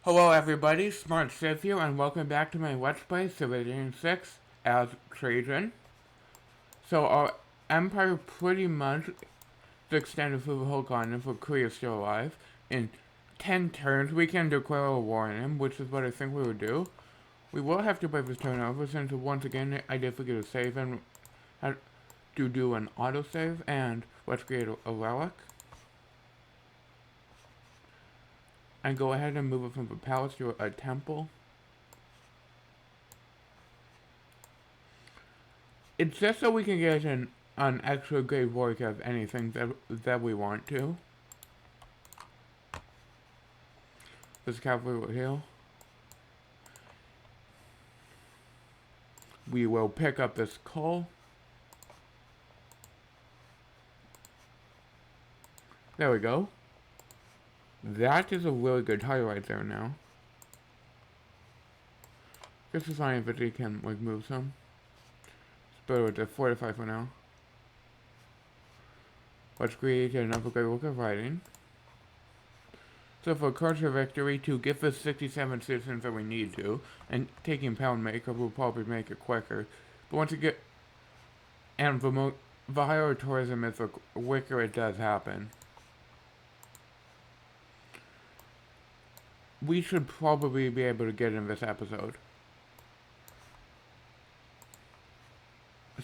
Hello everybody, Smart Sith here, and welcome back to my Let's Play Civilization 6 as Trajan. So our empire pretty much is extended through the whole continent, for Korea is still alive. In 10 turns we can declare a war on him, which is what I think we would do. We will have to play this turn over since once again I did forget to save and had to do an autosave, and let's create a relic. And go ahead and move it from the palace to a temple. It's just so we can get an extra great work of anything that we want to. This cavalry will heal. We will pick up this coal. There we go. That is a really good tile right there now. Just to find if it can like move some. It's better with the fortify for now. Let's create another great work of writing. So for culture victory, to get the 67 citizens that we need to, and taking pound maker will probably make it quicker. But once you get, and the higher tourism is, the quicker it does happen. We should probably be able to get in this episode.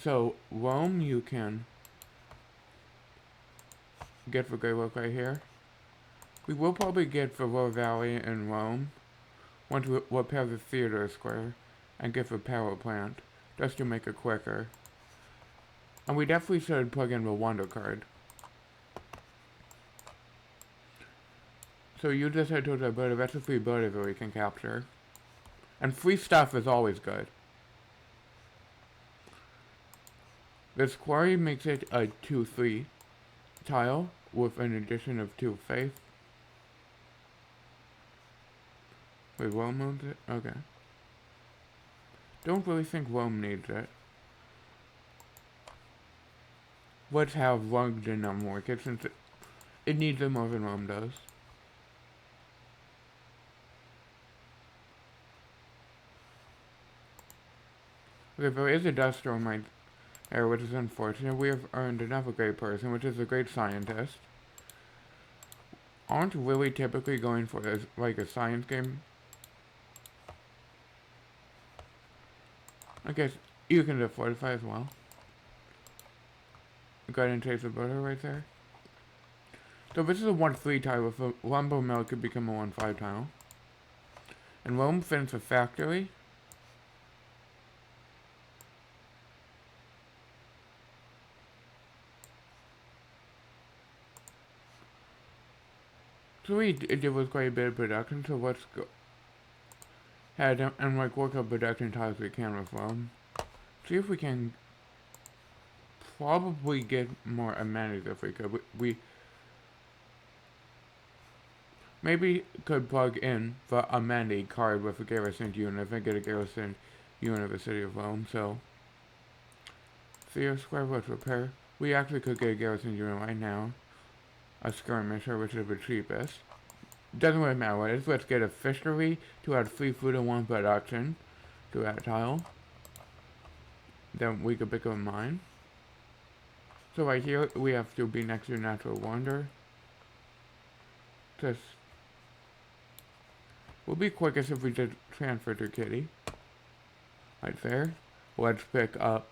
So Rome, you can get the great work right here. We will probably get the Lower Valley in Rome once we repair the theater square and get the power plant, just to make it quicker. And we definitely should plug in the Wonder card. So you just head to the ability, that's a free ability that we can capture. And free stuff is always good. This quarry makes it a 2-3 tile with an addition of 2 faith. Wait, Rome owns it? Okay. Don't really think Rome needs it. Let's have London work it since it needs it more than Rome does. Okay, there is a dust storm right there, which is unfortunate. We have earned another great person, which is a great scientist. Aren't really typically going for like a science game. I guess you can do fortify as well. Go ahead and taste the butter right there. So this is a 1-3 tile with a lumber mill could become a 1-5 tile. And Rome finishes a factory. So we did with quite a bit of production, so let's go ahead and like work up production tiles we can with Rome. See if we can probably get more amenities if we could. We maybe could plug in the amenity card with a garrison unit and get a garrison unit of the city of Rome. So Theo Square, let's repair. We actually could get a garrison unit right now. A skirmisher, which is the cheapest. Doesn't really matter what it is. Let's get a fishery to add 3 food and 1 production to that tile. Then we could pick up a mine. So right here we have to be next to natural wonder. Just will be quickest if we just transfer to Kitty. Right there. Let's pick up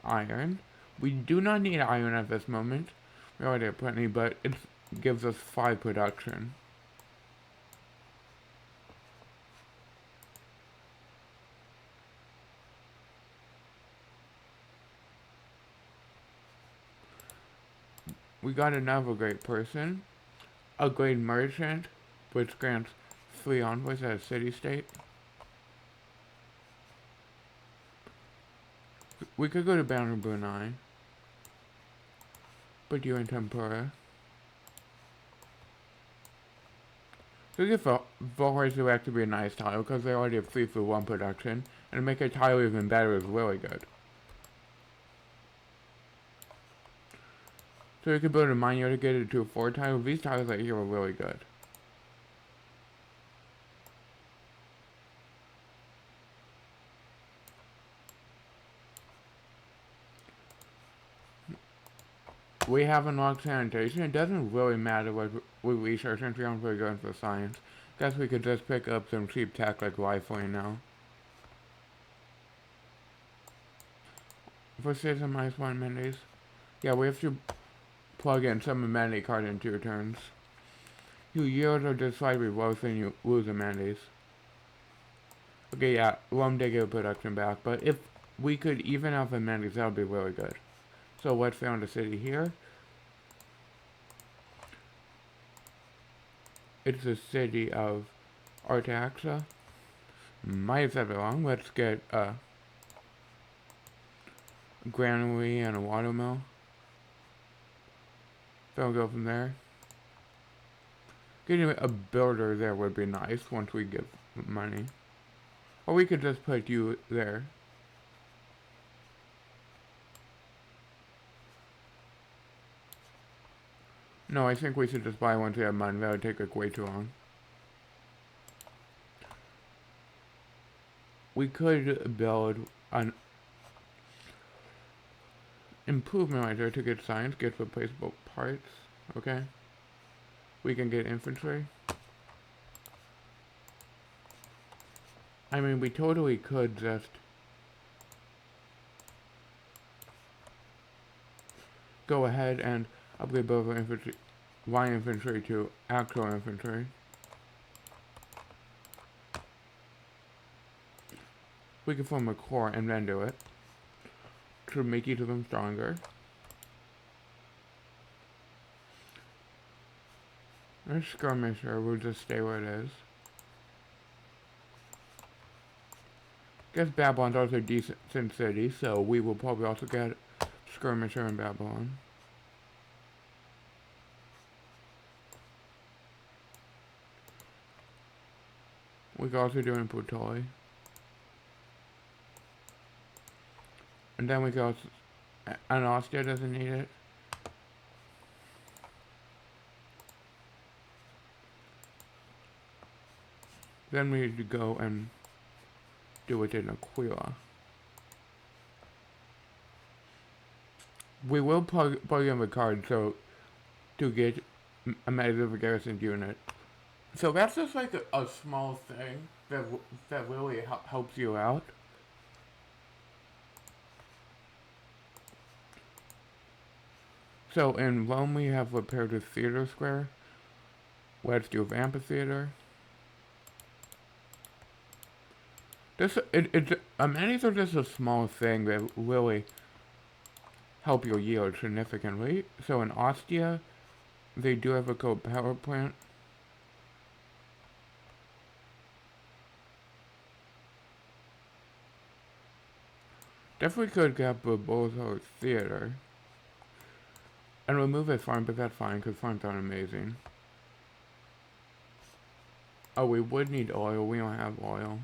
iron. We do not need iron at this moment. We already have plenty, but it gives us 5 production. We got another great person. A great merchant, which grants 3 envoys at a city-state. We could go to Banner Brunei. But you in Tempura. So give Volhars Direct to be a nice tile, because they already have 3 for 1 production, and to make a tile even better is really good. So you can build a mine to get it to a 4 tile. These tiles right here are really good. we have unlocked sanitation. It doesn't really matter what we research since we aren't really going for science. Guess we could just pick up some cheap tech like rifling now. For systemized one amenities. Yeah, we have to plug in some amenity card in 2 turns. You yield or just slightly worse and you lose amenities. Okay, yeah, one day get production back, but if we could even out the amenities, that would be really good. So let's found a city here. It's the city of Artaxa. Might have said it wrong. Let's get a granary and a watermill. Then we'll go from there. Getting a builder there would be nice once we give money. Or we could just put you there. No, I think we should just buy once we have money. That would take like way too long. We could build an improvement right there to get science, get replaceable parts. Okay. We can get infantry. I mean, we totally could just go ahead and upgrade both our infantry, line infantry to actual infantry. We can form a corps and then do it to make each of them stronger. Our skirmisher will just stay where it is. Guess Babylon's also a decent city, so we will probably also get skirmisher in Babylon. We can also do in Putoy. And then we can also, and Ostia doesn't need it. Then we need to go and do it in Aquila. We will plug in the card so to get a massive garrison unit. So that's just like a small thing that really helps you out. So in Rome we have repaired the theater square. Let's do an amphitheater. Amenities are just a small thing that really help your yield significantly. So in Ostia, they do have a coal power plant. Definitely could get the Bozo Theater. And remove a farm, but that's fine, because farms aren't amazing. Oh, we would need oil. We don't have oil.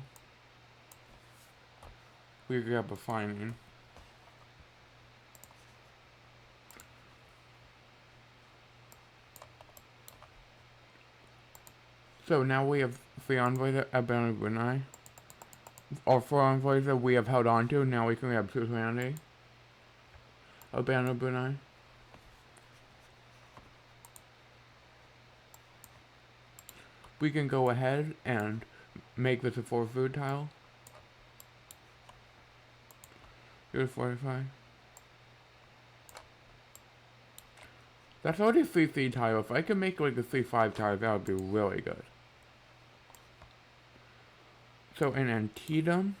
We could grab refining. So now we have 3 envoys at Banner Brunei. Or 4 envoys that we have held on to. Now we can grab Susanity of Banner Brunei. We can go ahead and make this a 4 food tile. Here's 45. That's already 3 tile. If I could make like a 3-5 tile, that would be really good. So in Antietam,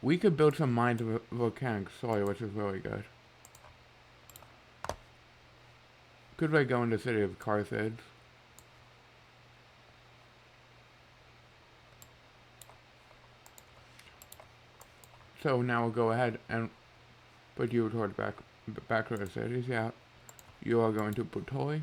we could build some mines of volcanic soil, which is really good. Could I go into the city of Carthage? So now we'll go ahead and put you towards back to the cities. Yeah, you are going to Putoy.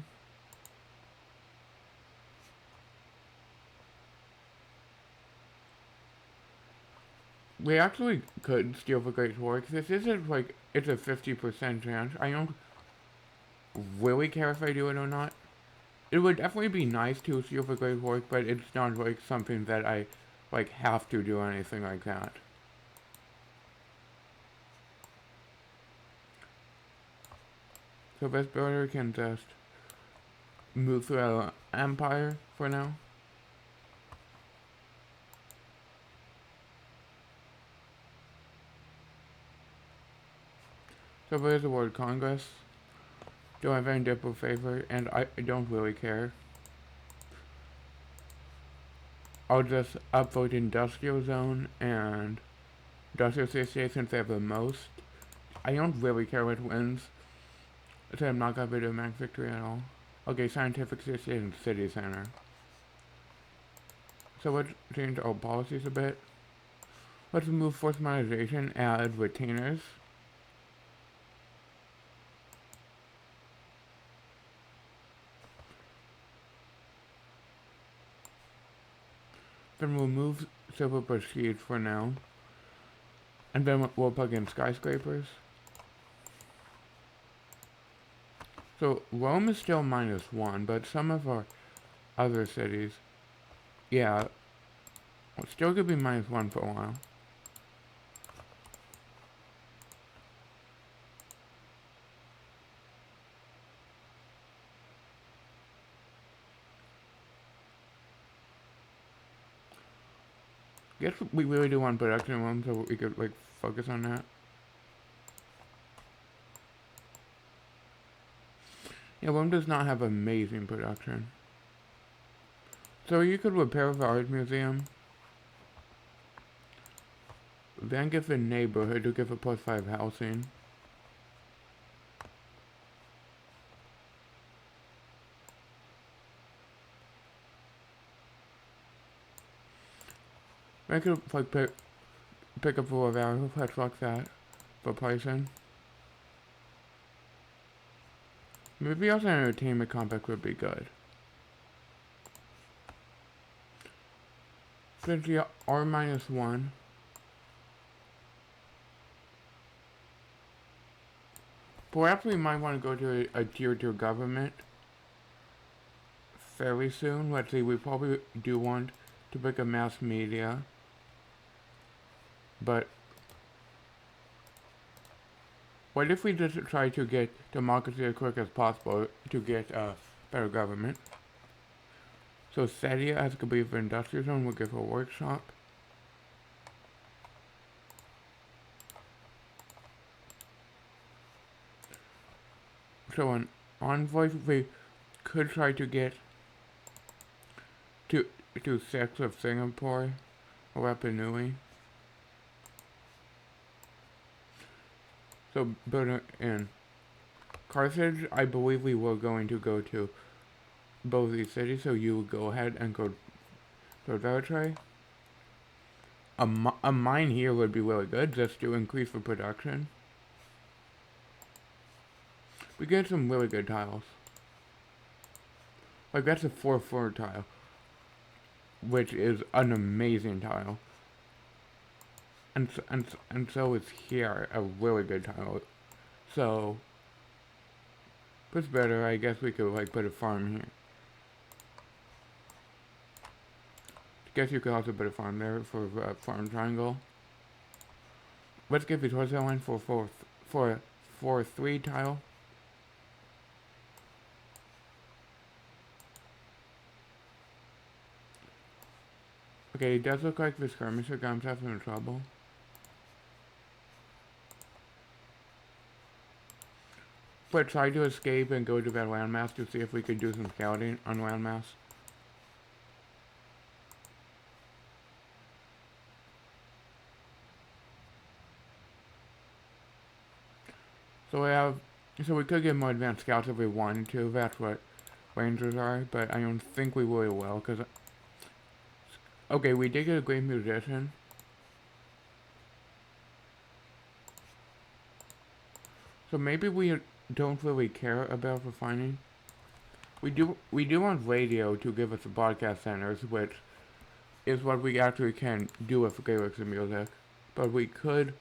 We actually could steal the Great War, because this isn't like, it's a 50% chance. I don't really care if I do it or not. It would definitely be nice to steal the Great War, but it's not like something that I like have to do anything like that. So this builder can just move through our empire for now. So there's the word Congress. Don't have any diplo favor, and I don't really care. I'll just upvote industrial zone and industrial city since they have the most. I don't really care what wins, so I'm not gonna do max victory at all. Okay, scientific city and city center. So let's change our policies a bit. Let's remove forced modernization, add retainers. Then we'll move civil prestige for now. And then we'll plug in skyscrapers. So Rome is still -1, but some of our other cities, yeah, still could be -1 for a while. Guess we really do want production in Rome, so we could like focus on that. Yeah, Rome does not have amazing production. So you could repair the art museum. Then give the neighborhood to give a +5 housing. I could like pick up for a value, let's like that for pricing. Maybe also an entertainment complex would be good. Since the R-1. Perhaps we might want to go to a tier 2 government fairly soon. Let's see, we probably do want to pick a mass media. But what if we just try to get democracy as quick as possible to get a better government? So Sedia as could be for industrial zone, we'll give a workshop. So an envoy, we could try to get to 6 of Singapore or Rapa Nui. So build in Carthage, I believe we were going to go to both these cities, so you would go ahead and go to Veritray. A mine here would be really good, just to increase the production. We get some really good tiles. Like that's a 4-4 tile, which is an amazing tile. And so is here a really good tile. So it's better. I guess we could like put a farm here. I guess you could also put a farm there for farm triangle. Let's give it towards that line for 4-3 tile. Okay, it does look like the skirmisher got himself into trouble. But try to escape and go to that landmass to see if we could do some scouting on landmass. So we could get more advanced scouts if we wanted to. That's what rangers are, but I don't think we really will, because okay, we did get a great musician. So maybe we don't really care about refining. We do want radio to give us the broadcast centers, which is what we actually can do with lyrics and music. But we could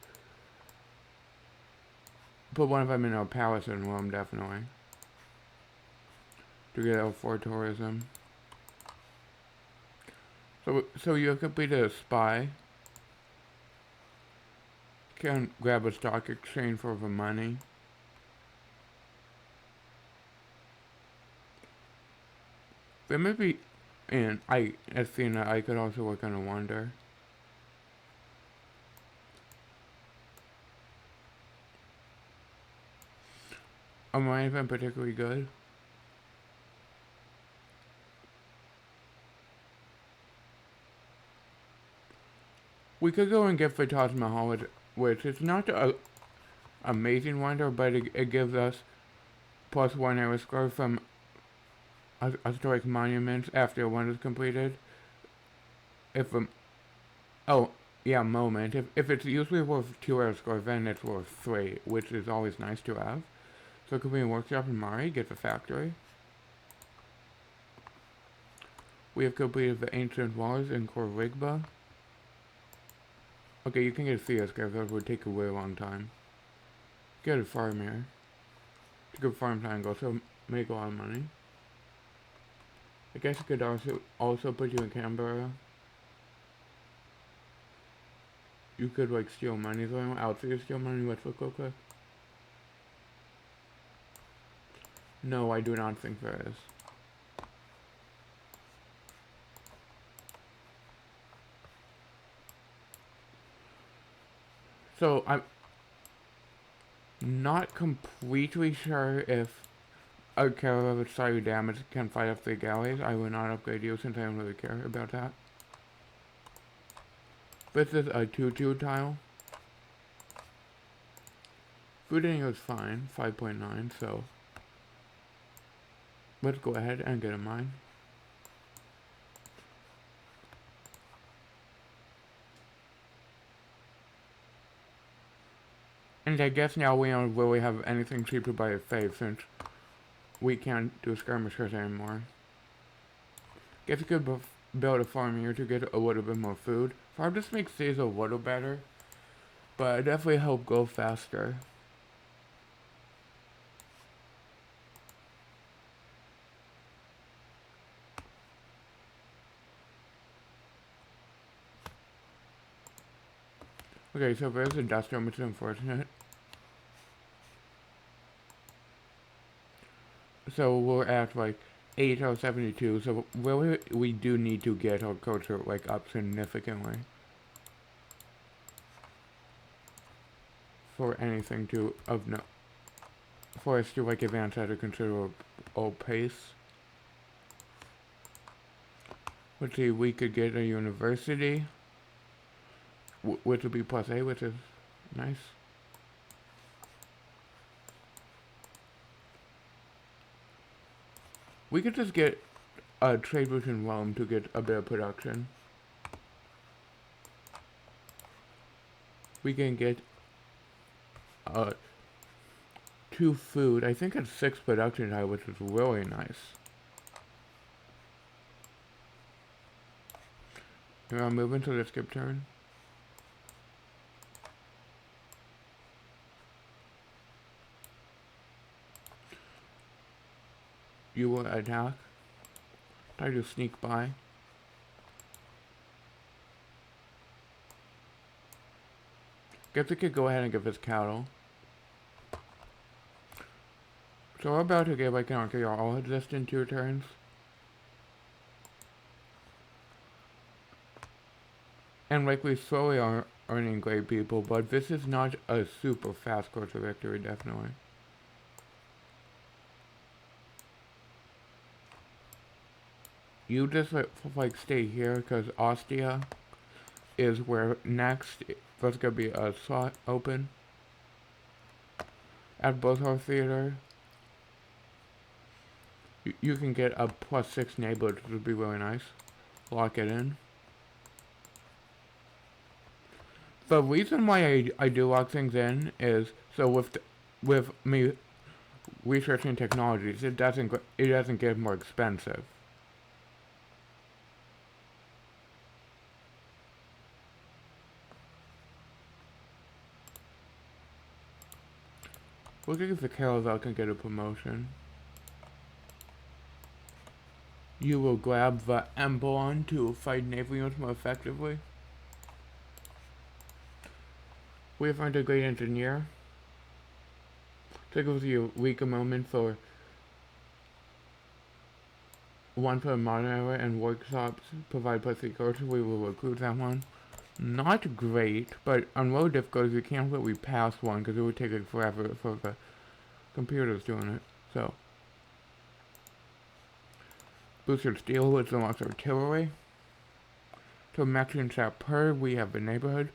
put one of them in our palace in Rome, definitely, to get out for tourism. So you completed a spy. Can grab a stock exchange for the money. But maybe in Athena I could also work on a wonder. Might have been particularly good. We could go and get Phantasma Hall, which is not an amazing wonder, but it gives us +1 arrow score from historic monuments after one is completed. If oh yeah, moment. If it's usually worth 2 arrow score, then it's worth 3, which is always nice to have. So it could be a workshop in Mari, get the factory. We have completed the ancient walls in Korrigba. Okay, you can get a Theo Scarf, that would take a really long time. Get a farm here. To go farm triangle, so make a lot of money. I guess I could also put you in Canberra. You could like steal money, so I'm out to steal money. Let's look real quick. No, I do not think there is. So I'm not completely sure if a caravan with slightly damage can fight up the galleys. I will not upgrade you since I don't really care about that. This is a 2-2 tile. Food in here is fine, 5.9, so let's go ahead and get a mine. And I guess now we don't really have anything cheaper by a fave since we can't do skirmishers anymore. Guess you could build a farm here to get a little bit more food. Farm just makes these a little better, but it definitely help go faster. Okay, so there's industrial, which is unfortunate. So we're at like 8 out of 72, so really we do need to get our culture like up significantly for anything to of no for us to like advance at a considerable pace. Let's see, we could get a university, which would be +8, which is nice. We could just get a trade route in Rome to get a bit of production. We can get 2 food. I think it's 6 production high, which is really nice. Here, I'll move into the skip turn. You will attack. Try to sneak by. Guess we could go ahead and get this cattle. So we're about to get like an archaeology exist in 2 turns. And like we slowly are earning great people, but this is not a super fast course of victory, definitely. You just like stay here because Ostia is where next there's gonna be a slot open at both our theater. You can get a +6 neighborhood, which would be really nice. Lock it in. The reason why I do lock things in is so with me researching technologies, it doesn't get more expensive. Look if the Caravel can get a promotion. You will grab the Emblon to fight naval units more effectively. We have found a great engineer. Take with you a weaker moment for one for the modern era and workshops provide plus 3 courses. We will recruit that one. Not great, but on low difficulties we can't really pass one because it would take like forever for the computers doing it. So, boosted steel with the lost artillery. So Mexican sapper, we have the neighborhood.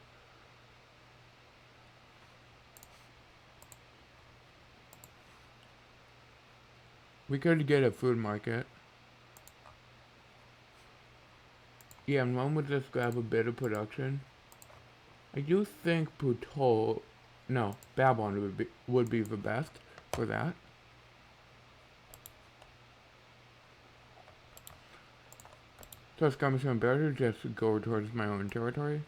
We could get a food market. Yeah, and one would just grab a bit of production. I do think Babylon would be the best for that. So skirmish and better just go towards my own territory.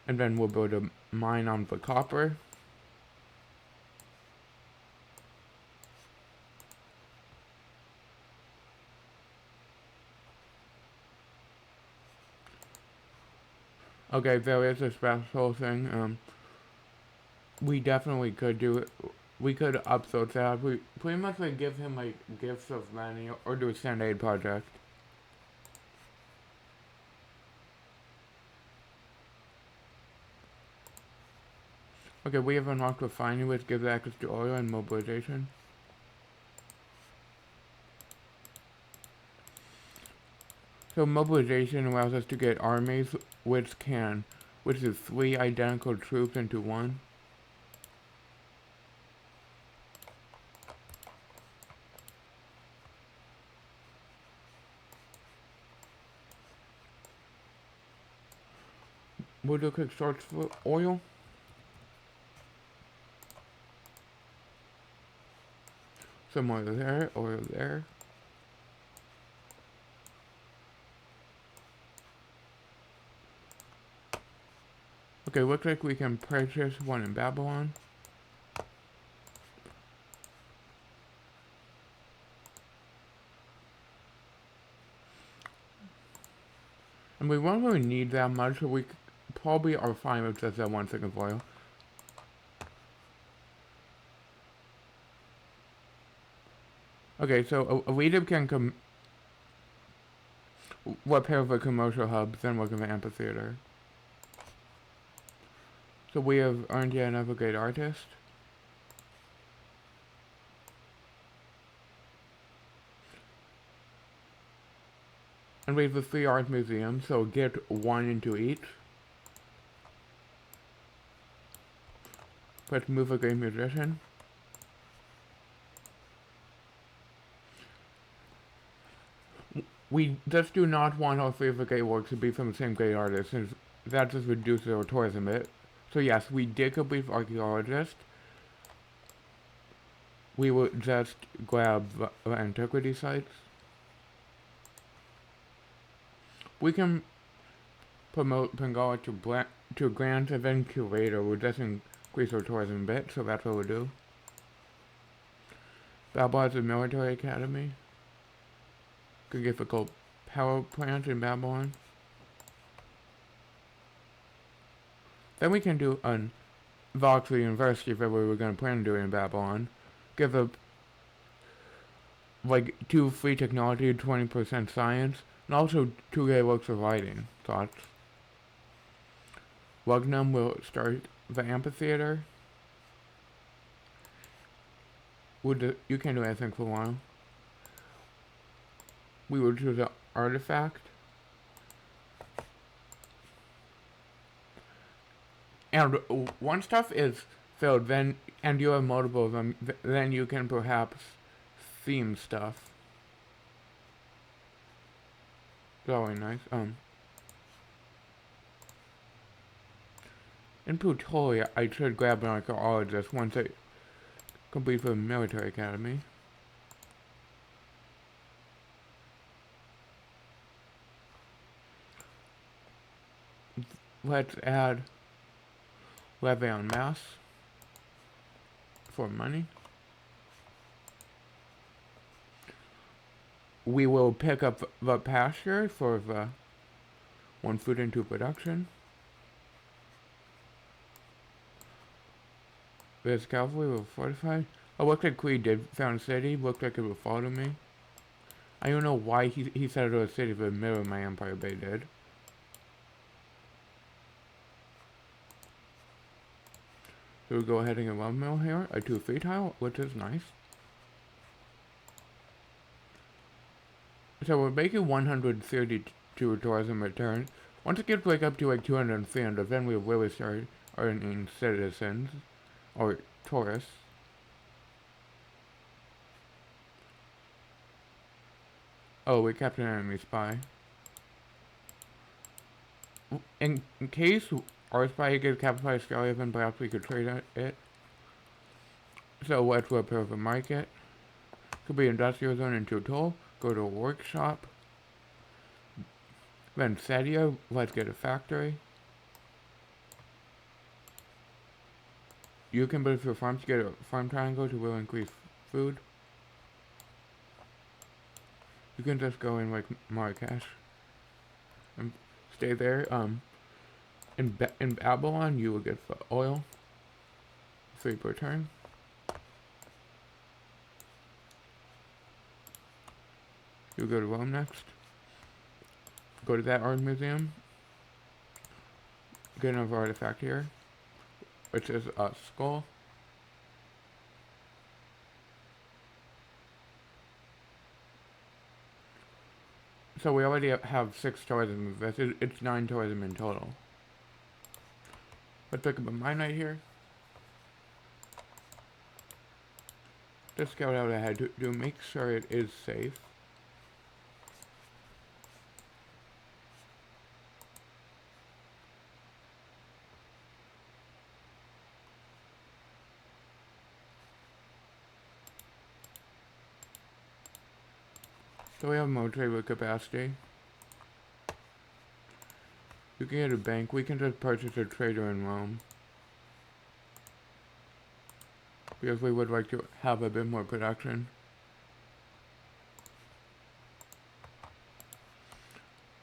And then we'll build a mine on the copper. Okay, there is a special thing. We definitely could do it. We could up those out. We pretty much like give him like gifts of money or do a send aid project. Okay, we have unlocked refining, which gives access to oil and mobilization. So mobilization allows us to get armies, which is 3 identical troops into 1. We'll do a quick search for oil. Some oil there, oil there. Okay, looks like we can purchase one in Babylon. And we won't really need that much, so we probably are fine with just that 1 second oil. Okay, so a leader can repair the commercial hubs, then work in the amphitheater. So we have earned yet another great artist. And we have the 3 art museums, so get 1 into each. Let's move a great musician. We just do not want all 3 of the great works to be from the same great artist, since that just reduces our tourism a bit. So yes, we did complete archaeologist. We will just grab the antiquity sites. We can promote Bengala to Grand and then Curator. We'll just increase our tourism a bit, so that's what we'll do. Babylon is a military academy. Could get the gold power plant in Babylon. Then we can do an Voxley University that we were going to plan on doing in Babylon. Give a like 2 free technology, 20% science, and also 2 great works of writing. Thoughts? Lugnum will start the amphitheater. You can't do anything for a while. We will choose an artifact. And once stuff is filled, and you have multiple of them, then you can perhaps theme stuff. Very nice. In Pretoria, I should grab an archaeologist once I complete the military academy. Let's add levy on mass for money. We will pick up the pasture for the 1 food into production. This cavalry will fortify. Oh, looked like we did found a city. Looked like it would follow me. I don't know why he said it was a city, but mirror my Empire Bay did. So we go ahead and get one mill here, a 2-3 tile, which is nice. So we're making 132 tourism return. Once it gets like up to like 200 and 300, then we really start earning citizens or tourists. Oh, we captured an enemy spy. In case our spy gets captured by a scout, then perhaps we could trade it. So let's repair the market. Could be industrial zone and tool. Go to a workshop. Then Sadia, let's get a factory. You can build your farm to get a farm triangle to will increase food. You can just go in like Marrakesh and stay there. In Babylon, you will get the oil, 3 per turn. You go to Rome next. Go to that art museum. Get another artifact here, which is a skull. So we already have 6 tourism. It's 9 tourism in total. Let's pick up a mine right here. Just scout out ahead to make sure it is safe. So we have more trade with capacity. You can get a bank. We can just purchase a trader in Rome. Because we would like to have a bit more production.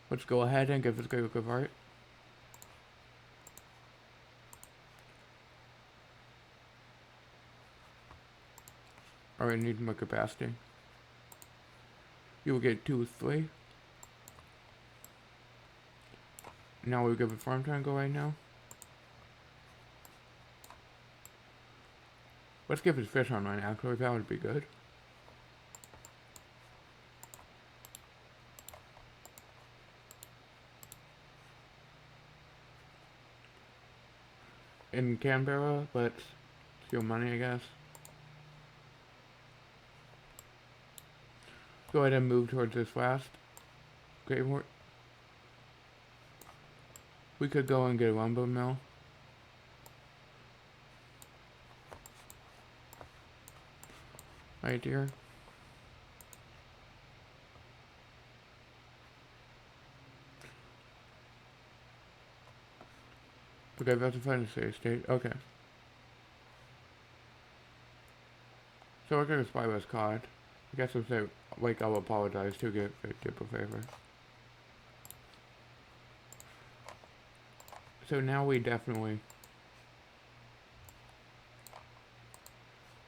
Let's go ahead and give this guy a look of art. Alright, need more capacity. You will get 2, 3. Now we'll give a farm triangle right now. Let's give his fish online actually, that would be good. In Canberra, let's steal money I guess. Go ahead and move towards this last Great. We could go and get a lumber mill. Right here. Okay, that's a fine save state. Okay. So we're gonna spy was caught. I guess I'll say, like, I'll apologize to get a tip of favor. So now we definitely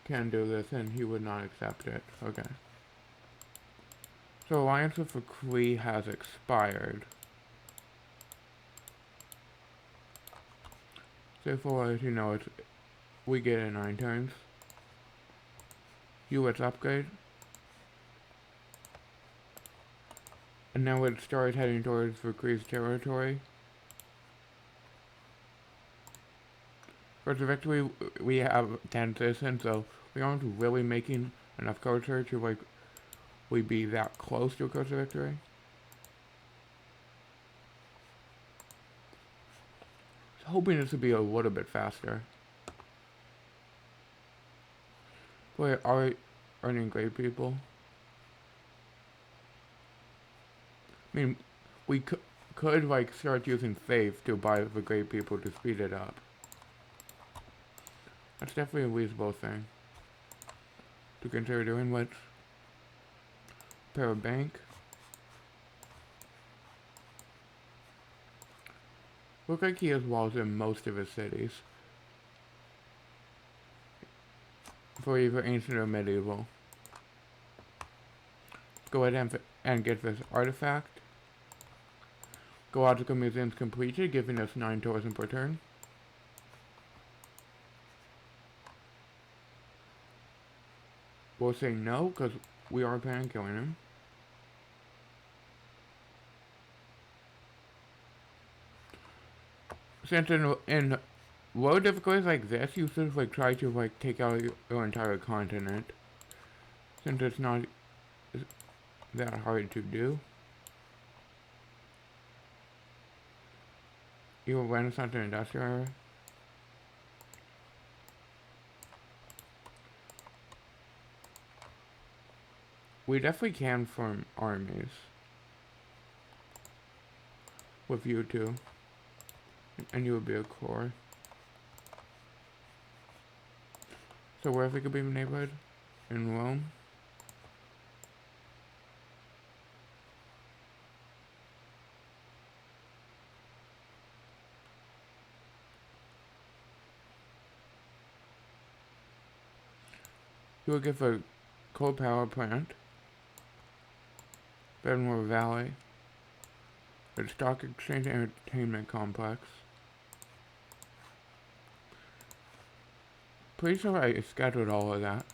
can do this, and he would not accept it. Okay. So alliance with the Cree has expired. So for as you know, we get it 9 turns. US upgrade. And now it starts heading towards the Cree's territory. For the victory, we have 10 citizens, so we aren't really making enough culture to, like, we be that close to a culture victory. I was hoping this would be a little bit faster. We are earning great people. I mean, we could like start using faith to buy the great people to speed it up. That's definitely a reasonable thing to consider doing. Let's pair a bank. Looks like he has walls in most of his cities. For either ancient or medieval. Go ahead and get this artifact. Geological Museum's completed, giving us 9 tourism per turn. We'll say no, because we are planning on killing him. Since in low difficulties like this, you sort of like try to like take out your entire continent. Since it's not that hard to do. Your Renaissance and Industrial era. We definitely can form armies with you two, and you would be a core. So where if it could be in the neighborhood? In Rome? You would give a coal power plant, Benmore Valley, a stock exchange entertainment complex. Pretty sure I scheduled all of that.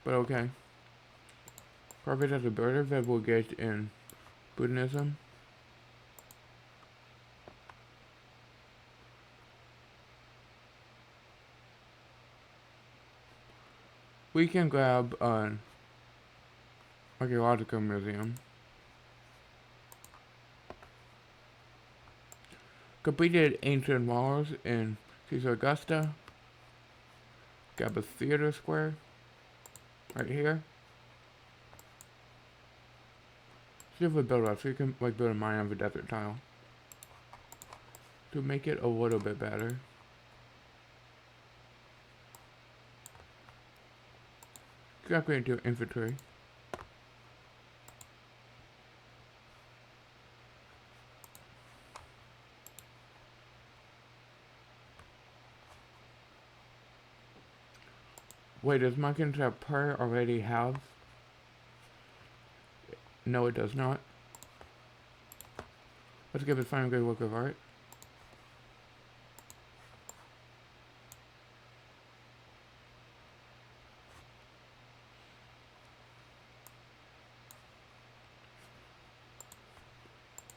But okay. Profit as a birder that we'll get in Buddhism. We can grab an archaeological museum. Completed ancient walls in Caesar Augusta. Grab a theater square right here. See if we build up, so you can like build a mine of a desert tile to make it a little bit better. Upgrade to infantry. Wait, does my concept per already have? No, it does not. Let's give it final grade work of art.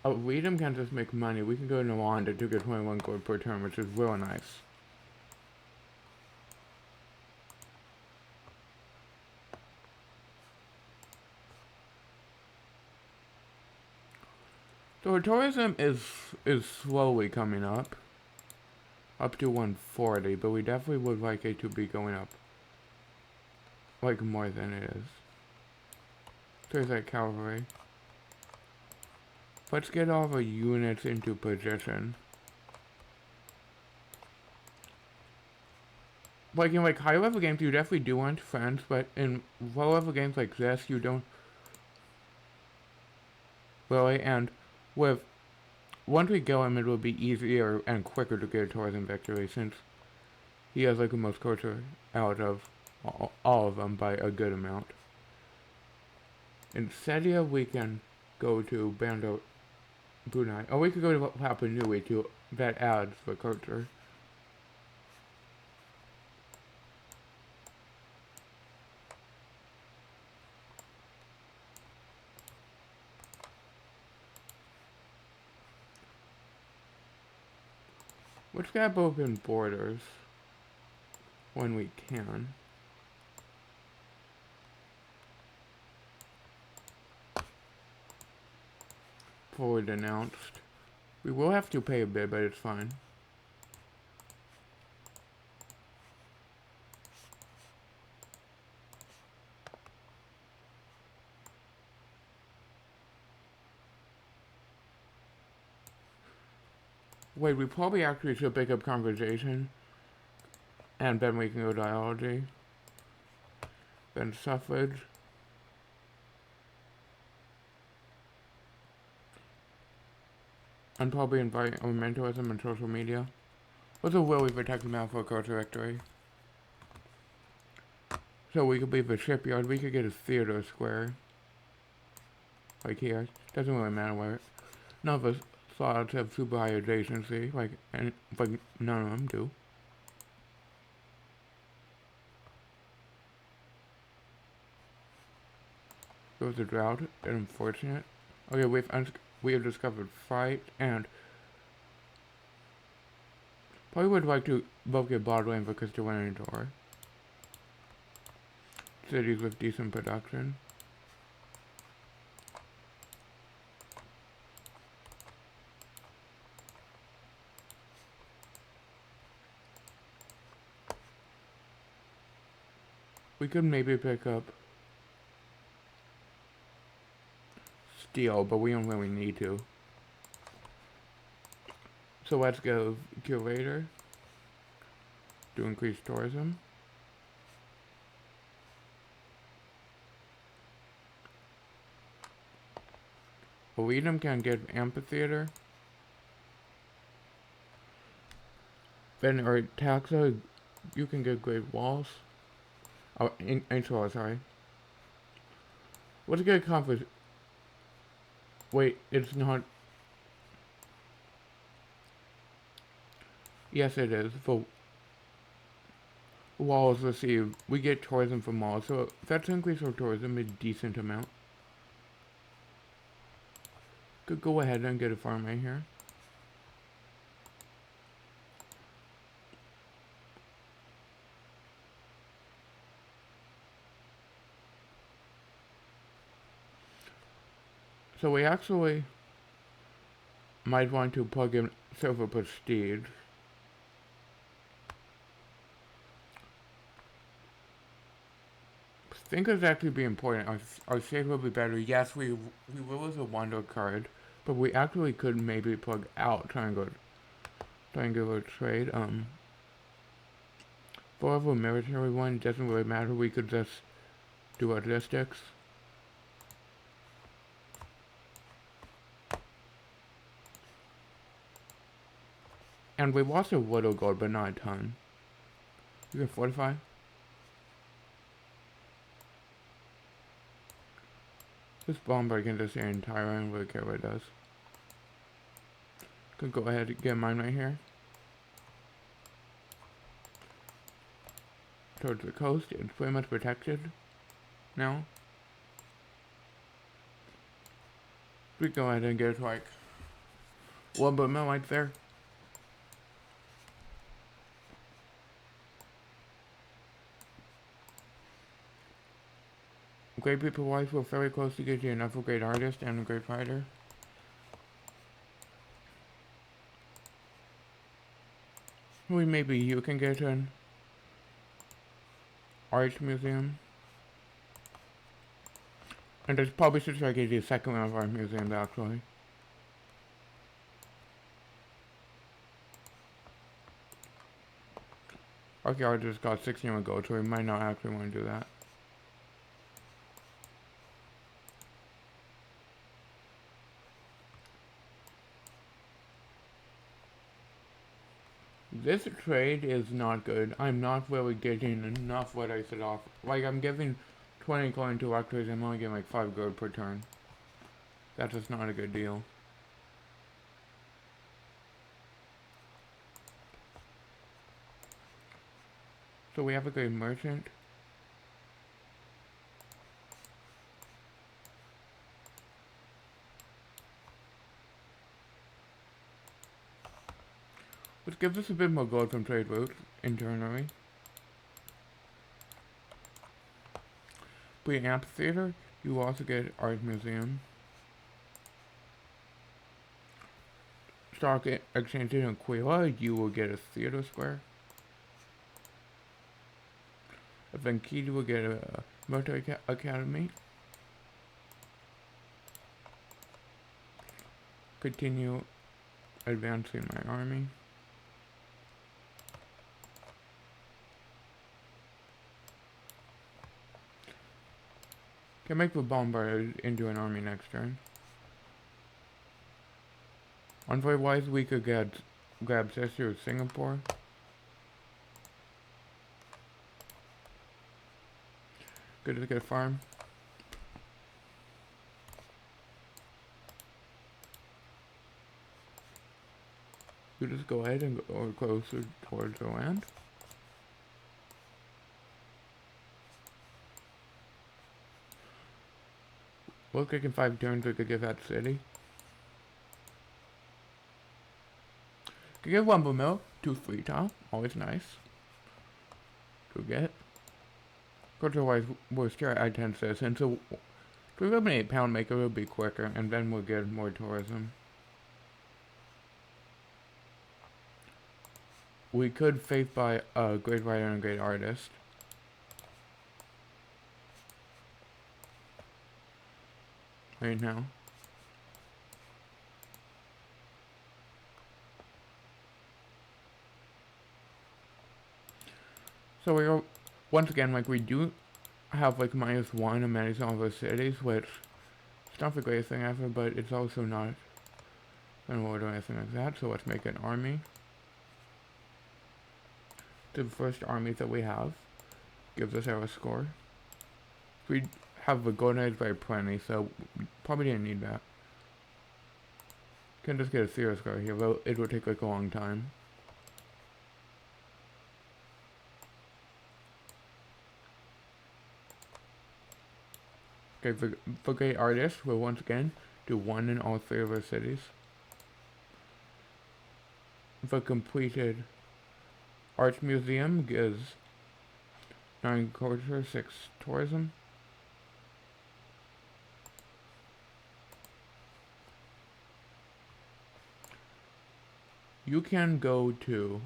Oh, Freedom can just make money. We can go to Rwanda to get 21 gold per turn, which is real nice. So our tourism is slowly coming up to 140, but we definitely would like it to be going up like more than it is. There's that cavalry. Let's get all the units into position. Like in like high level games you definitely do want friends, but in low level games like this you don't really, and with once we go him it will be easier and quicker to get a tourism victory since he has like the most culture out of all of them by a good amount. In Sedia we can go to Bando Brunei. Or we could go to Papua Nui too. That adds the culture. Let's grab open borders when we can. Forward announced. We will have to pay a bit, but it's fine. Wait, we probably actually should pick up conversation. And then we can go dialogy. Then suffrage. And probably invite environmentalism and social media. What's a really protected map for a coast directory? So we could leave a shipyard, we could get a theater square. Like here. Doesn't really matter where. None of us slots have super high adjacency, like none of them do. There was a drought, and unfortunate. Okay, we have discovered fight, and probably would like to both get Broadway for Crystal Door. Cities with decent production. We could maybe pick up steel, but we don't really need to. So let's go curator to increase tourism. Elysium can get amphitheater. Then or taxa, you can get great walls. Oh, sorry. Let's get a conflict. Wait, it's not. Yes, it is. For walls received, we get tourism from walls, so that's an increase for tourism a decent amount. Could go ahead and get a farm right here. So we actually might want to plug in Silver Prestige. I think it's actually be important. Our save will be better. Yes, we will lose a wonder card, but we actually could maybe plug out triangular trade. For a military one, doesn't really matter. We could just do logistics. And we lost a little gold, but not a ton. You can fortify. This bomber can just an entire island, really care what it does. Could go ahead and get mine right here. Towards the coast, it's pretty much protected now. We go ahead and get like a little bit more right there. Great people wise, we're very close to getting enough of a great artist and a great fighter. Maybe you can get an art museum. And there's probably should try to get the second one of our museums actually. Archaeologist got 16 ago, so we might not actually want to do that. This trade is not good. I'm not really getting enough what I said off. Like, I'm giving 20 coin to electors, I'm only getting like 5 gold per turn. That's just not a good deal. So we have a great merchant. Which gives us a bit more gold from trade routes internally. Pre amphitheater, you also get art museum. Stock exchange in Aquila, you will get a theater square. Then Key will get a military academy. Continue advancing my army. Can make the bombard into an army next turn. Envoy wise, we could get grab this here with Singapore. Good to get a farm. You just go ahead and go closer towards the land. Look like in 5 turns we could get that city. Could get 1 mill, 2 free top, always nice to get. Otherwise, we'll start at 10 citizens, so to eliminate pound maker will be quicker, and then we'll get more tourism. We could faith by a great writer and a great artist. Right now. So we're, once again, like, we do have like -1 in many some of those cities, which it's not the greatest thing ever, but it's also not an order or anything like that, so let's make an army. The first army that we have gives us our score. We have the golden age by plenty, so probably didn't need that. Can just get a 0 score here, though it will take like a long time. Okay, the great artist will once again do 1 in all 3 of our cities. The completed Arts Museum gives 9 culture, 6 tourism. You can go to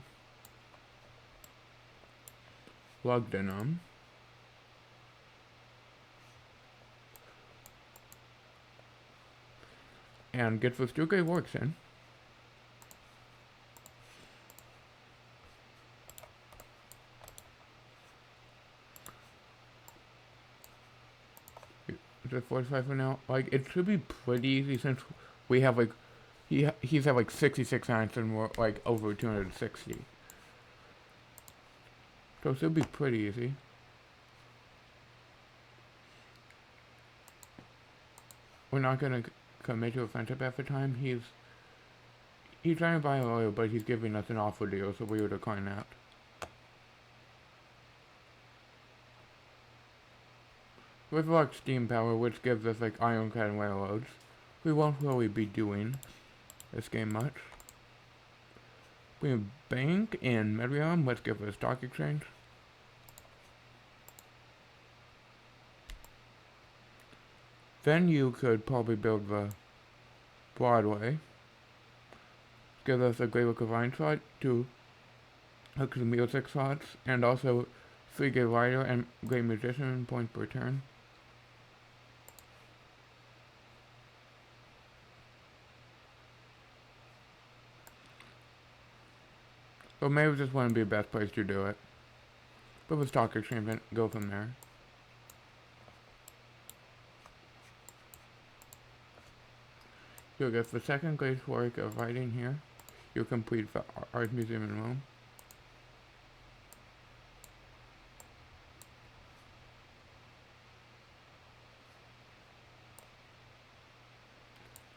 Lugdenham and get those 2 great works in. Is it 45 for now? Like, it should be pretty easy since we have like, he's at like 66 points and we're like over 260. So it should be pretty easy. We're not gonna commit to a friendship at the time. He's trying to buy oil, but he's giving us an offer deal, so we would decline that. With like steam power, which gives us like ironclad and railroads, we won't really be doing this game much. We have bank in Medrion, let's give it a stock exchange. Then you could probably build the Broadway. Give us a great look of line slot, 2 hooks and music slots, and also 3 great writer and great musician points per turn. So maybe this wouldn't be the best place to do it. But with stock exchange, go from there. You'll get the second great work of writing here. You'll complete the Art Museum in Rome.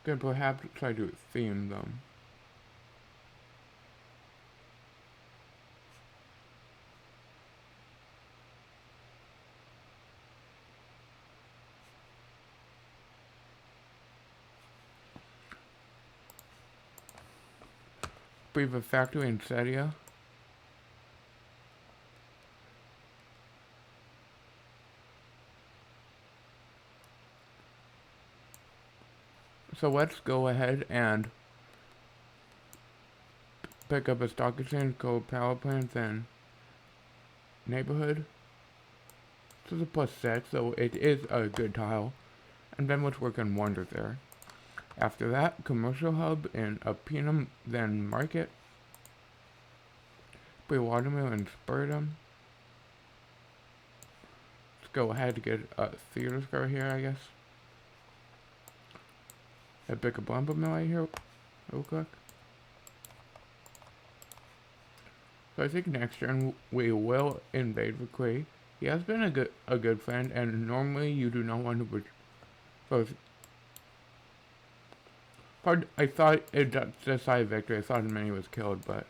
Could perhaps try to theme them. We have a factory in Sedia. So let's go ahead and pick up a stock exchange, go power plant, then neighborhood. This is a +6, so it is a good tile. And then let's work on wonders there. After that, commercial hub in Upinum, then market. Play watermill and Spurtum. Let's go ahead to get a theater score here, I guess. I pick a bumper mill right here, real quick. So I think next turn we will invade Vakui. He has been a good friend, and normally you do not want to. So I thought it decided victory. I thought many was killed, but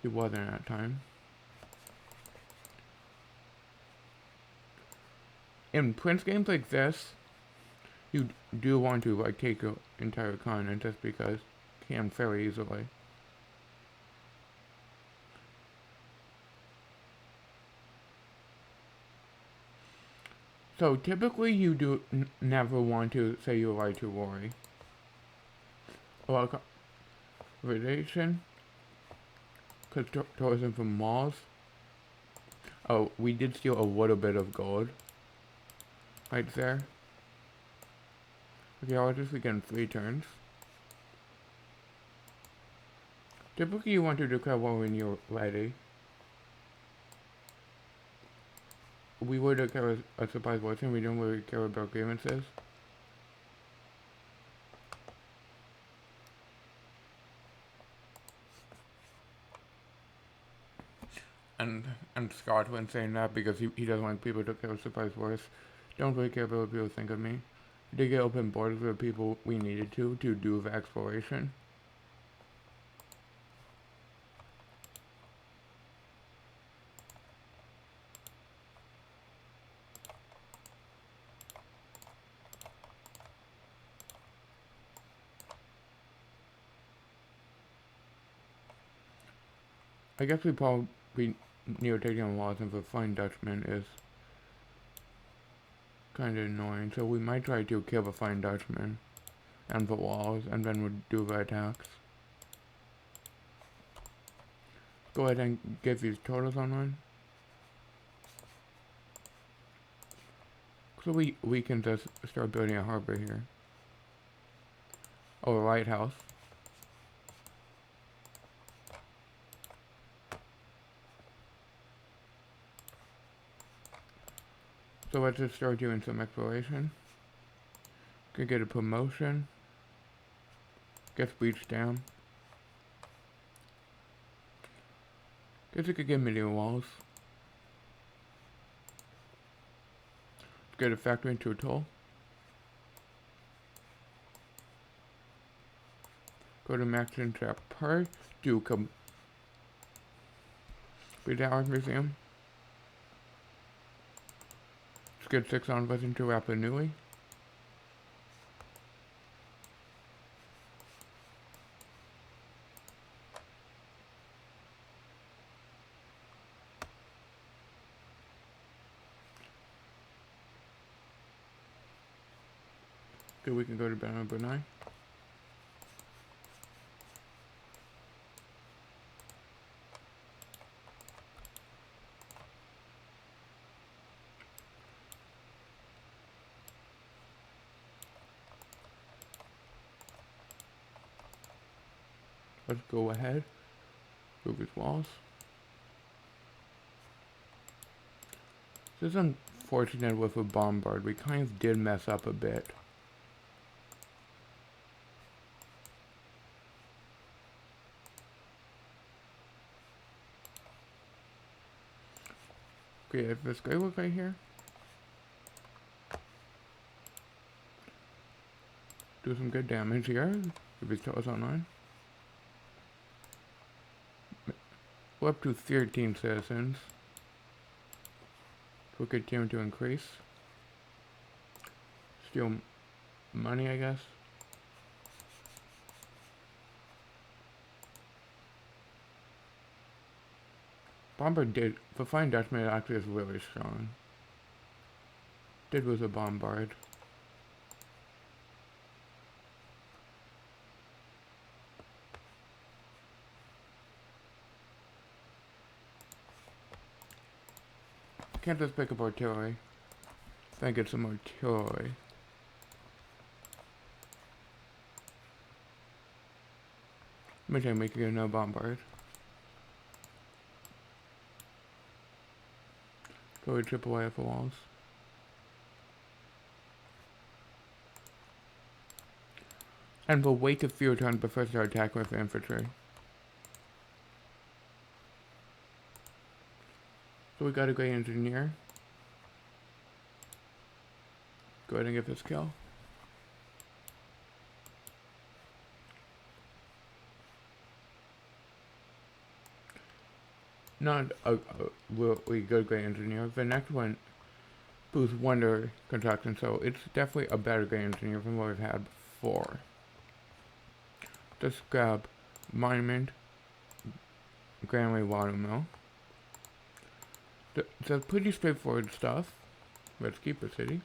he wasn't at that time. In Prince games like this, you do want to like take your entire continent just because you can fairly easily. So typically you do never want to say you lie to Rory. Well, relation, because tourism from malls. Oh, we did steal a little bit of gold. Right there. Okay, I'll just begin 3 turns. Typically you want to declare war when you're ready. We would declare a surprise voting, we don't really care about grievances. And Scotland saying that because he doesn't want people to care surprise wars. Don't really care about what people think of me. We did get open borders with people we needed to do the exploration. I guess we probably need taking on laws, and the Flying Dutchman is kind of annoying, so we might try to kill the Flying Dutchman and the walls, and then we'll do the attacks. Go ahead and get these totals online. So we can just start building a harbor here. Oh, a lighthouse. So let's just start doing some exploration. Could get a promotion. Get breach down. Guess we could get medieval walls. Get a factory into a toll. Go to Maxton Trap Park. Do come. Be the Art Museum. Let's get 6 envoys into Rapa Nui. Okay, we can go to battle number 9. Let's go ahead. Move his walls. This is unfortunate with a bombard. We kind of did mess up a bit. Okay, if this guy look right here. Do some good damage here. If his toes online. We're up to 13 citizens. We'll continue to increase. Steal money, I guess. Bombard did. The Flying Dutchman actually is really strong. Did was a bombard. Can't just pick up artillery. Then get some artillery. Meantime, we can get no bombard. Go to chip away at the walls. And we'll wait a few turns before start attacking with the infantry. So we got a great engineer. Go ahead and get this kill. Not we got a great engineer. The next one boosts wonder construction, so it's definitely a better great engineer than what we've had before. Let's grab monument, Granary watermill. That's pretty straightforward stuff. Let's keep the city.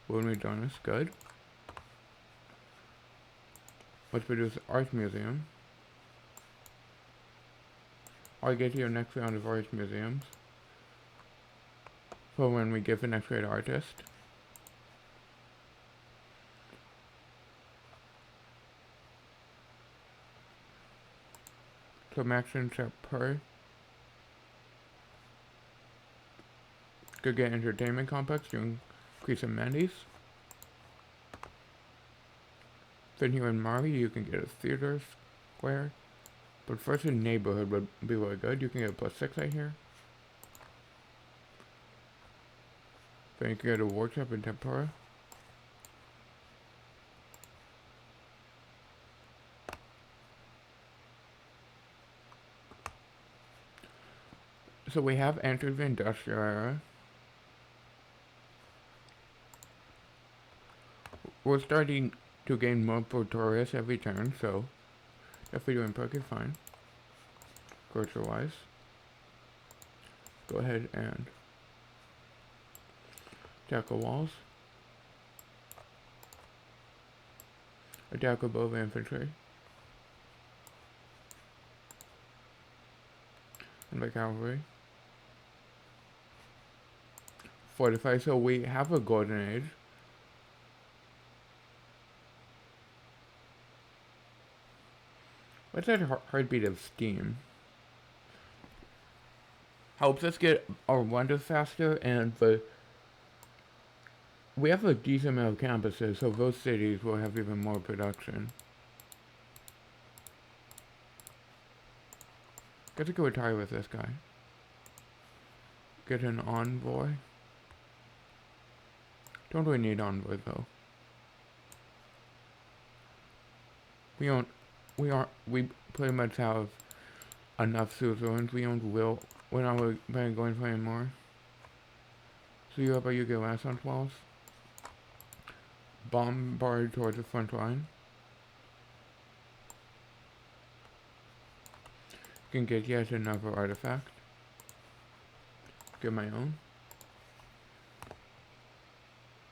When we done is good. Let's produce art museum. I'll get to your next round of art museums for when we give the next grade artist. So maximum set per. Could get entertainment complex to increase amenities. Then here in Mari you can get a theater square. But first a neighborhood would be really good. You can get a +6 right here. Then you can get a workshop in Tempura. So we have entered the industrial era. We're starting to gain more tourists every turn, so definitely doing pretty fine. Culture wise. Go ahead and tackle walls. Attack above infantry. And the cavalry. Fortify, so we have a golden age. What's that heartbeat of steam? Helps us get our wonders faster, and we have a decent amount of campuses, so those cities will have even more production. Guess I could retire with this guy. Get an envoy. Don't really need envoy though. We pretty much have enough suzerains. We don't will. We're not really planning going for anymore. So how about you get last on 12s? Bombard towards the front line. Can get yet another artifact. Get my own.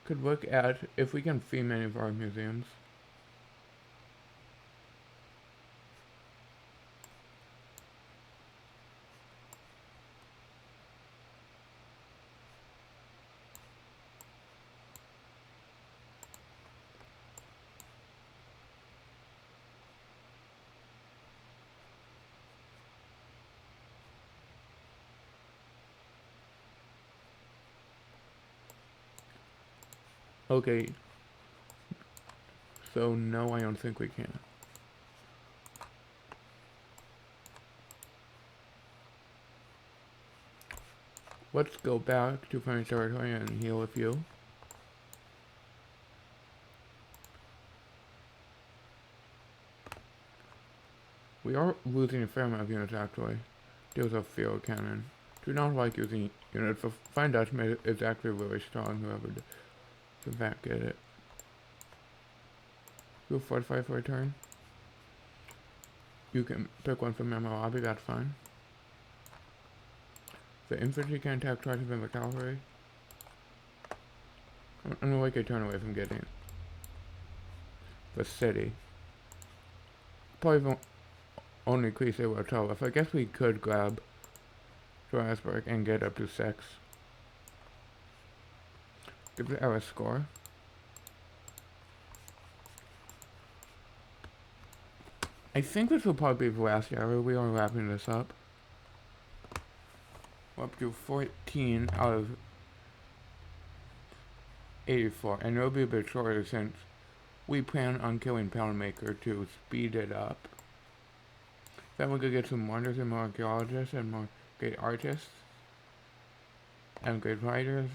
Could look at if we can free many of our museums. Okay. So no, I don't think we can. Let's go back to French territory and heal a few. We are losing a fair amount of units actually. Deals a field cannon. Do not like using units. The Fine Dutchman is actually really strong, whoever does in fact get it. You'll fortify for a turn. You can pick one from my lobby, that's fine. The infantry can attack Trajan and the cavalry. I'm gonna like a turn away from getting the city. Probably won't only increase it will tell us. I guess we could grab Strasbourg and get up to 6. Give the LS score. I think this will probably be the last era. We are wrapping this up. We're up to 14 out of 84. And it'll be a bit shorter since we plan on killing Poundmaker to speed it up. Then we're gonna get some wonders and more archaeologists and more great artists, and great writers.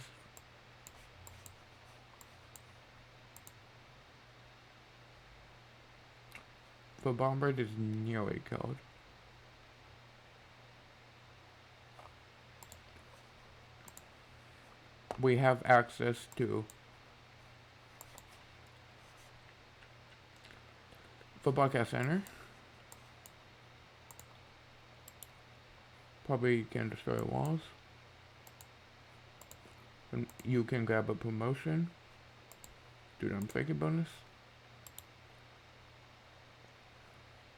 The bombard is nearly killed. We have access to the broadcast center. Probably can destroy walls. And you can grab a promotion. Do an faking bonus.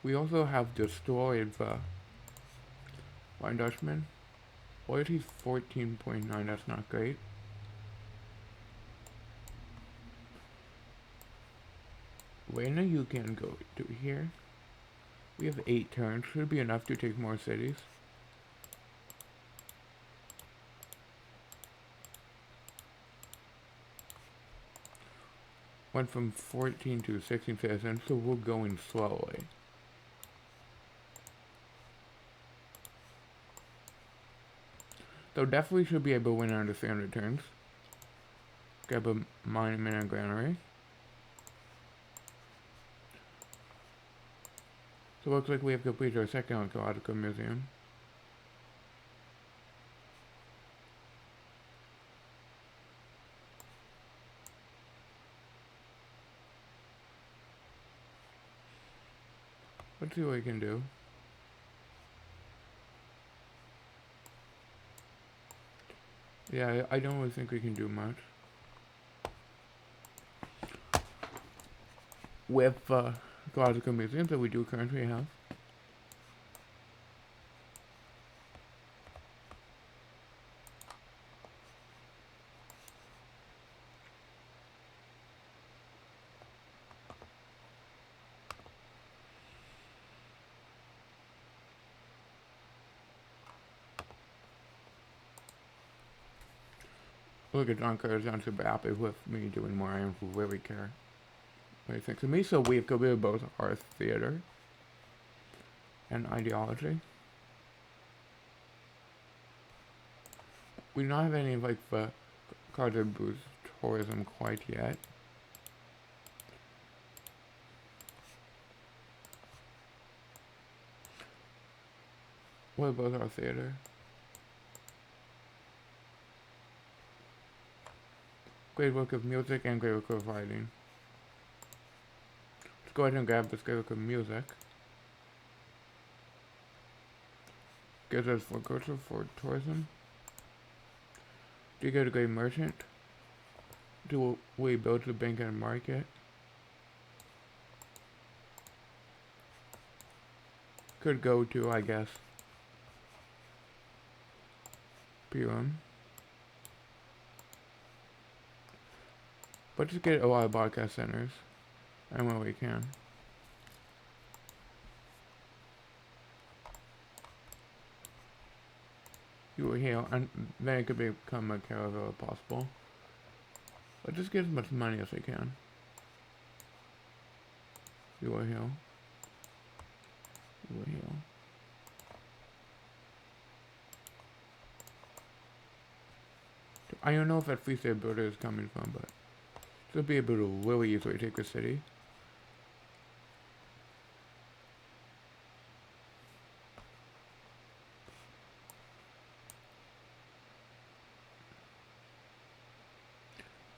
We also have destroyed the Wine Dutchman. Loyalty's 14.9, that's not great. Reina, you can go to here. We have 8 turns, should be enough to take more cities. Went from 14 to 16 citizens, so we're going slowly. So definitely should be able to win under 300 turns. Grab a monument and granary. So it looks like we have completed our second archaeological museum. Let's see what we can do. Yeah, I don't really think we can do much. With archaeological museums that we do currently have. Look at John Carter's not super happy with me doing more. I don't really care what he thinks of me. So we've completed both our theater and ideology. We do not have any like the cards that boost tourism quite yet. What about our theater? Great work of music and great work of writing. Let's go ahead and grab this great work of music. Gives us for culture, for tourism. Do you get a great merchant? Do we build the bank and market? Could go to, I guess, PM. But just get a lot of broadcast centers. And when we can. You will heal, and then it could become a caravel if possible. But just get as much money as we can. You will heal. You will heal. I don't know if that free state builder is coming from, but should be able to really easily take the city.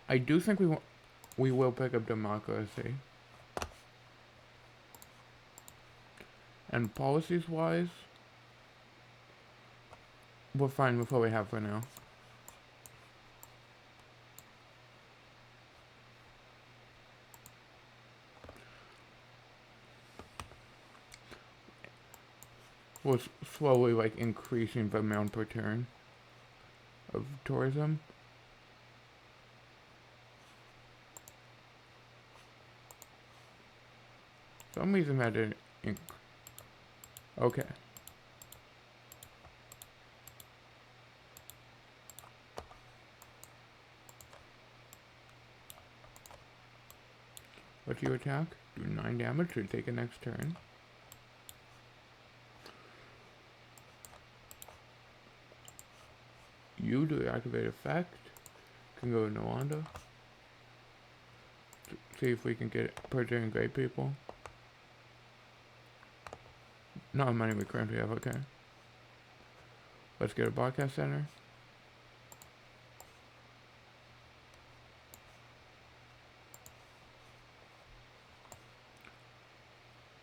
I do think we will pick up democracy. And policies wise, we're fine with what we have for now. We're slowly like increasing the amount per turn of tourism. For some reason that didn't okay. What's your attack? Do 9 damage to take a next turn. U to activate effect. Can go to Nwanda. See if we can get Persian Great People. Not how many we currently have, okay. Let's get a broadcast center.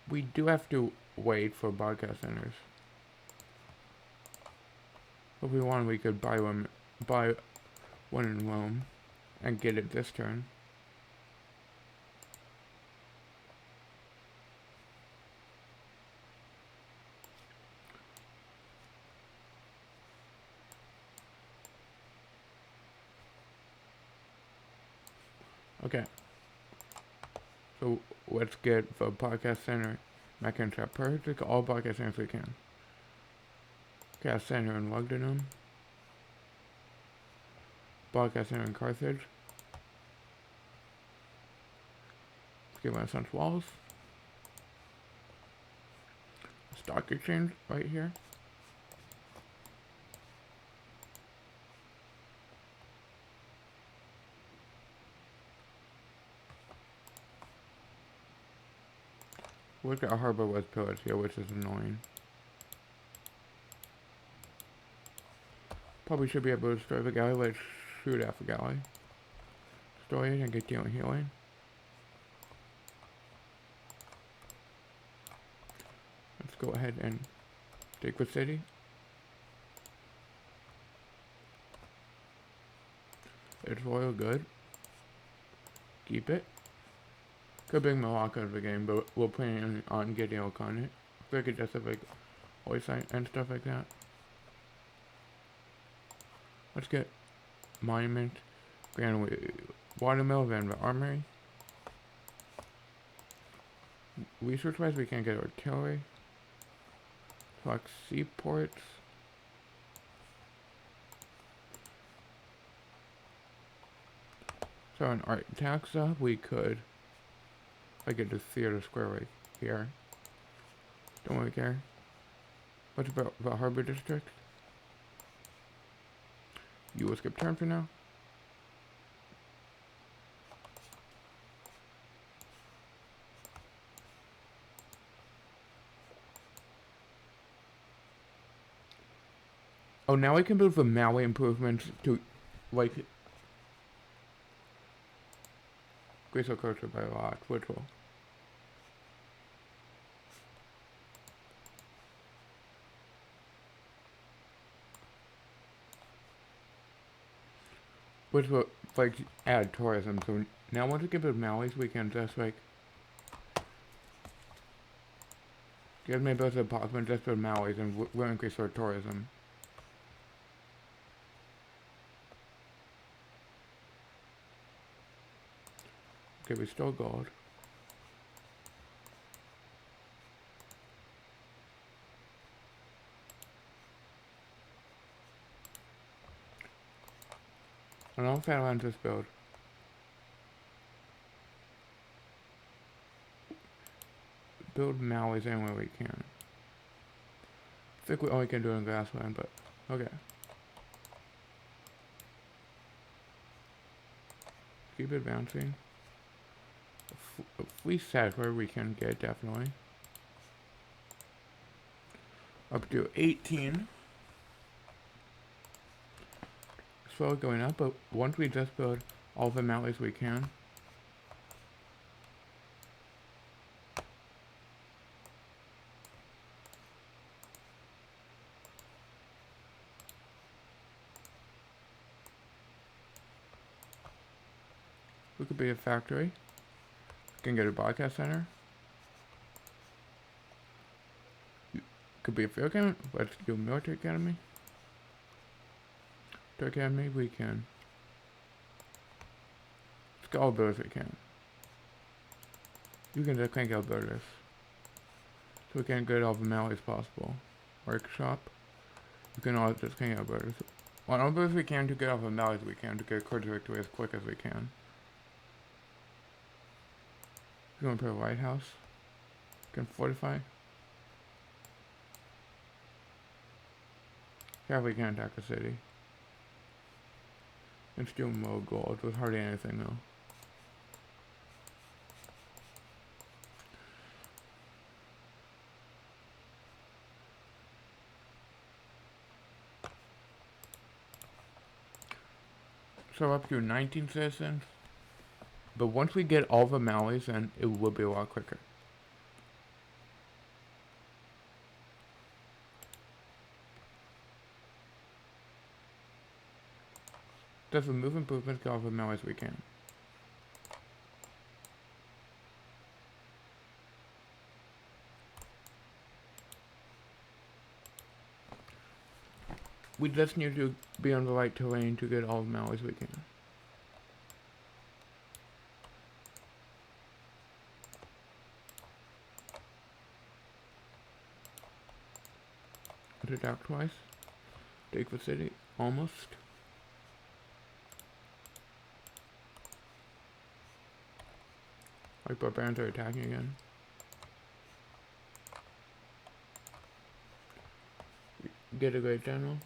We do have to wait for broadcast centers. If we want, we could buy one in Rome and get it this turn. Okay. So let's get the podcast center Mecha Trap Perfect, all podcast centers we can. Cast center in Lugdenum. Broadcast center in Carthage. Let's get Renaissance Walls. Stock exchange right here. Look at Harbor West Pillars here, which is annoying. Probably should be able to destroy the galley. Let's shoot at the galley. Destroy it and get dealing healing. Let's go ahead and take the city. It's royal good. Keep it. Could bring Morocco into the game, but we'll plan on getting Oak on it. So we could just have like voice and stuff like that. Let's get Monument, Grand Watermill, then the Armory. Research wise, we can get artillery. Select seaports. So in Art Taxa, we could. I get the Theater Square right here. Don't really care. What's about the Harbor District? You will skip turn for now. Oh, now we can move the Maui improvements to, like, Graceful Culture by a lot, which will. Which will, like, add tourism. So now once we get rid of Maui's, we can just, like, get maybe as a apartment just for Maui's and we'll increase our tourism. Okay, we stole gold. I don't know if I want this build. Build Maui's anywhere we can. I think we only can do it in Grassland, but okay. Keep advancing. A fleet settler we can get, definitely. Up to 18. Slowly going up, but once we just build all the Maui's we can. We could be a factory. Can get a broadcast center. Could be a field academy. Let's do a military academy. Academy we can. Let's get all builders we can. You can just crank out builders. So we can get all the Maui's possible. Workshop. You can all just crank out builders. Well, all builders we can to get off the Maui's we can to get a course victory as quick as we can. We're going to put a White House. Can fortify. Yeah, we can attack a city. And still more gold with hardly anything though. So up to 19 citizens. But once we get all the Malays, then it will be a lot quicker. Does the move improvements get all the Malays we can? We just need to be on the right terrain to get all the Malays we can. Attack twice. Take the city. Almost. Like barbarians are attacking again. Get a great general.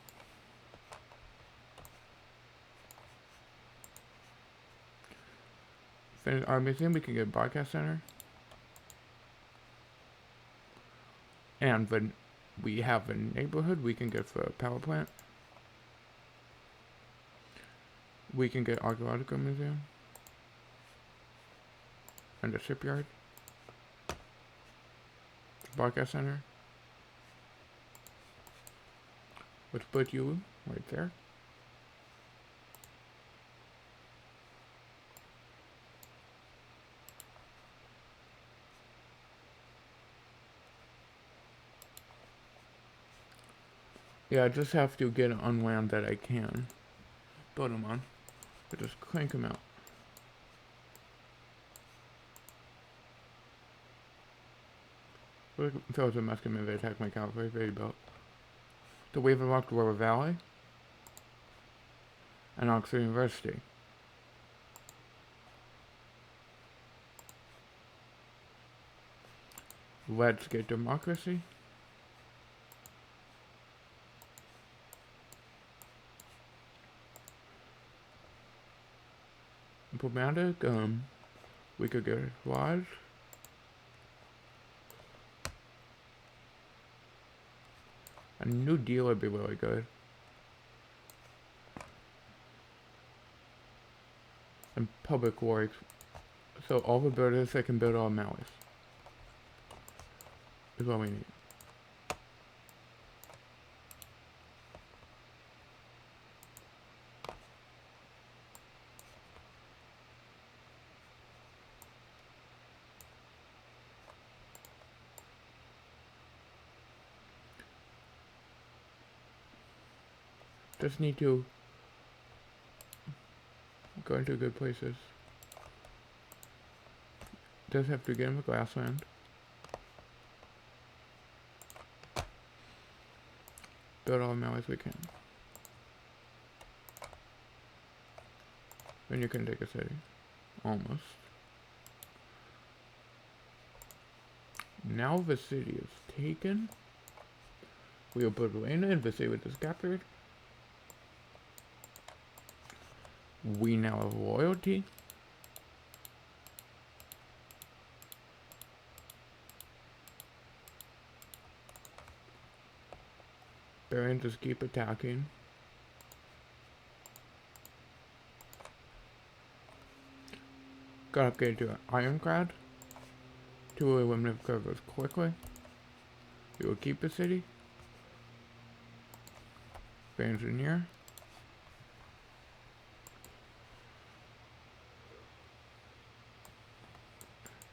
Finish our museum, we can get a broadcast center. And then we have a neighborhood, we can get the power plant. We can get archaeological museum. And a shipyard. Broadcast center. Let's put you right there. Yeah, I just have to get on land that I can build them on. But just crank them out. If I was a Muslim, maybe attack my cavalry, very built. The Wave of Rock River Valley. And Oxford University. Let's get democracy. Diplomatic, we could get Lodge. A new deal would be really good. And public works. So all the builders that can build all Malays. Is what we need. Just need to go into good places. Does have to get in the grassland. Build all the Malays we can. Then you can take a city. Almost. Now the city is taken. We will put Elena in the city with this captured. We now have loyalty. Barons just keep attacking. Got upgraded to an ironclad to eliminate cargoes quickly. We will keep the city. The engineer.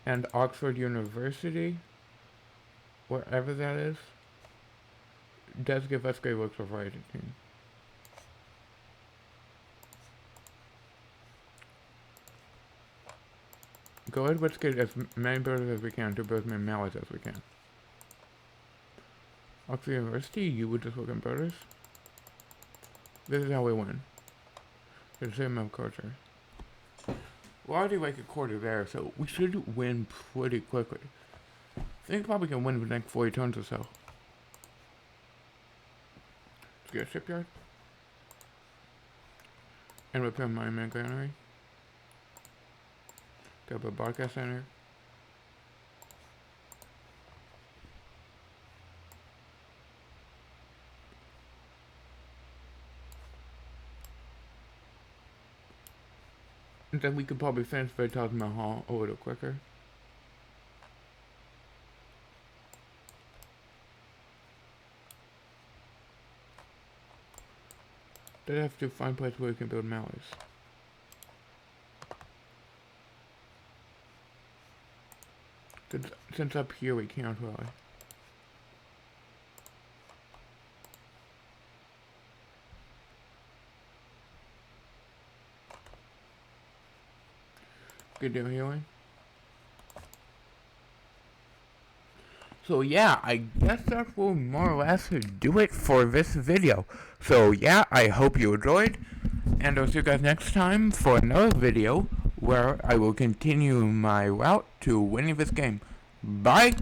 And Oxford University, wherever that is, does give us great works of writing. Go ahead, let's get as many builders as we can to build as many Malays as we can. Oxford University, you would just work on builders. This is how we win. There's the same amount of culture. We're already like a quarter there, so we should win pretty quickly. I think probably can win the next 40 turns or so. Let's get a shipyard. And repair my main granary. Grab a broadcast center. And then we could probably finish the Taj Mahal a little quicker. Then I have to find a place where we can build mallets. Since up here we can't really. Good deal healing. So yeah, I guess that will more or less do it for this video. So yeah, I hope you enjoyed, and I'll see you guys next time for another video where I will continue my route to winning this game. Bye!